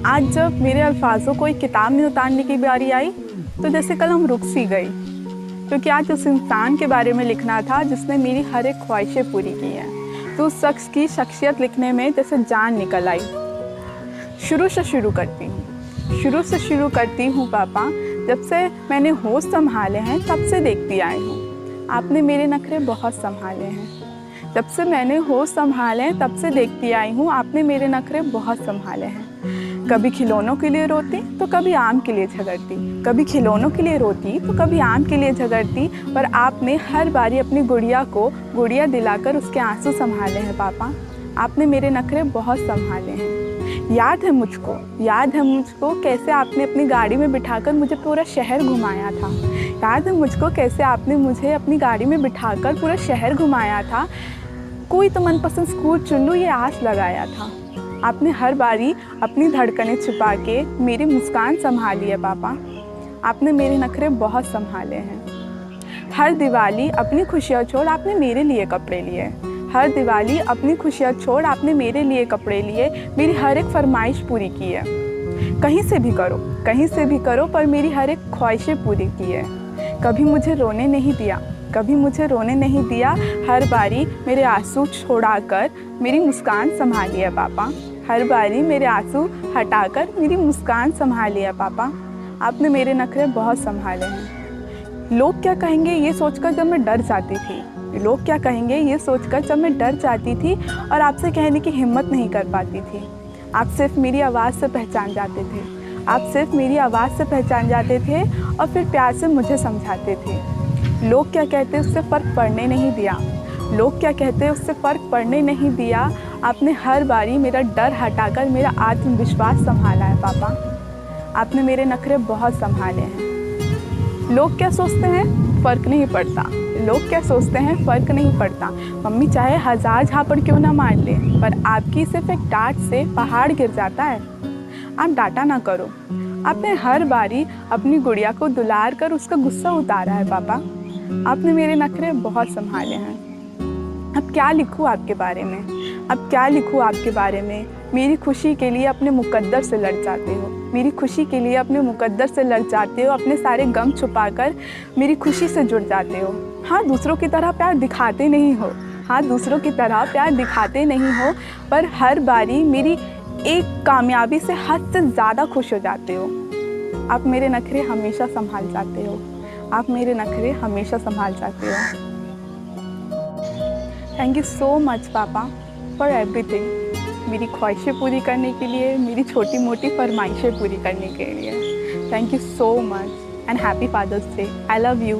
आज जब मेरे अल्फाजों को एक किताब में उतारने की बारी आई तो जैसे कलम रुक सी गई, क्योंकि आज उस इंसान के बारे में लिखना था जिसने मेरी हर एक ख्वाहिशें पूरी की हैं। तो उस शख्स की शख्सियत लिखने में जैसे जान निकल आई। शुरू से शुरू करती हूँ पापा, जब से मैंने होश संभाले हैं तब से देखती आई हूँ आपने मेरे नखरे बहुत संभाले हैं। जब से मैंने होश संभाले हैं तब से देखती आई हूँ आपने मेरे नखरे बहुत संभाले हैं। कभी खिलौनों के लिए रोती तो कभी आम के लिए झगड़ती, कभी खिलौनों के लिए रोती तो कभी आम के लिए झगड़ती, पर आपने हर बारी अपनी गुड़िया को गुड़िया दिलाकर उसके आंसू संभाले हैं पापा। आपने मेरे नखरे बहुत संभाले हैं। याद है मुझको कैसे आपने अपनी गाड़ी में बिठाकर मुझे पूरा शहर घुमाया था। याद है मुझको कैसे आपने मुझे अपनी गाड़ी में बिठाकर पूरा शहर घुमाया था। कोई तो मनपसंद स्कूल चुन लूँ ये आस लगाया था। आपने हर बारी अपनी धड़कनें छुपा के मेरी मुस्कान संभाली है पापा। आपने मेरे नखरे बहुत संभाले हैं। हर दिवाली अपनी खुशियाँ छोड़ आपने मेरे लिए कपड़े लिए। हर दिवाली अपनी खुशियाँ छोड़ आपने मेरे लिए कपड़े लिए, मेरी हर एक फरमाइश पूरी की है। कहीं से भी करो पर मेरी हर एक ख्वाहिशें पूरी की है। कभी मुझे रोने नहीं दिया, हर बारी मेरे आंसू छोड़ाकर मेरी मुस्कान संभाली है पापा। हर बारी मेरे आंसू हटाकर मेरी मुस्कान संभाली है पापा। आपने मेरे नखरे बहुत संभाले हैं। लोग क्या कहेंगे ये सोचकर जब मैं डर जाती थी और आपसे कहने की हिम्मत नहीं कर पाती थी। आप सिर्फ मेरी आवाज़ से पहचान जाते थे और फिर प्यार से मुझे समझाते थे। लोग क्या कहते उससे फ़र्क पड़ने नहीं दिया। आपने हर बारी मेरा डर हटाकर मेरा आत्मविश्वास संभाला है पापा। आपने मेरे नखरे बहुत संभाले हैं। लोग क्या सोचते हैं फ़र्क नहीं पड़ता। मम्मी चाहे 1000 झापड़ क्यों ना मार ले, पर आपकी सिर्फ एक डांट से पहाड़ गिर जाता है। आप डांटा ना करो। आपने हर बारी अपनी गुड़िया को दुलार कर उसका गुस्सा उतारा है पापा। आपने मेरे नखरे बहुत संभाले हैं। अब क्या लिखूँ आपके बारे में। मेरी खुशी के लिए अपने मुकद्दर से लड़ जाते हो। अपने सारे गम छुपाकर मेरी खुशी से जुड़ जाते हो। हाँ, दूसरों की तरह प्यार दिखाते नहीं हो, पर हर बारी मेरी एक कामयाबी से हद से ज़्यादा खुश हो जाते हो। आप मेरे नखरे हमेशा संभाल जाते हो। थैंक यू सो मच पापा फॉर एवरीथिंग। मेरी ख्वाहिशें पूरी करने के लिए, मेरी छोटी मोटी फरमाइशें पूरी करने के लिए। Thank you so much and happy father's day. I love you.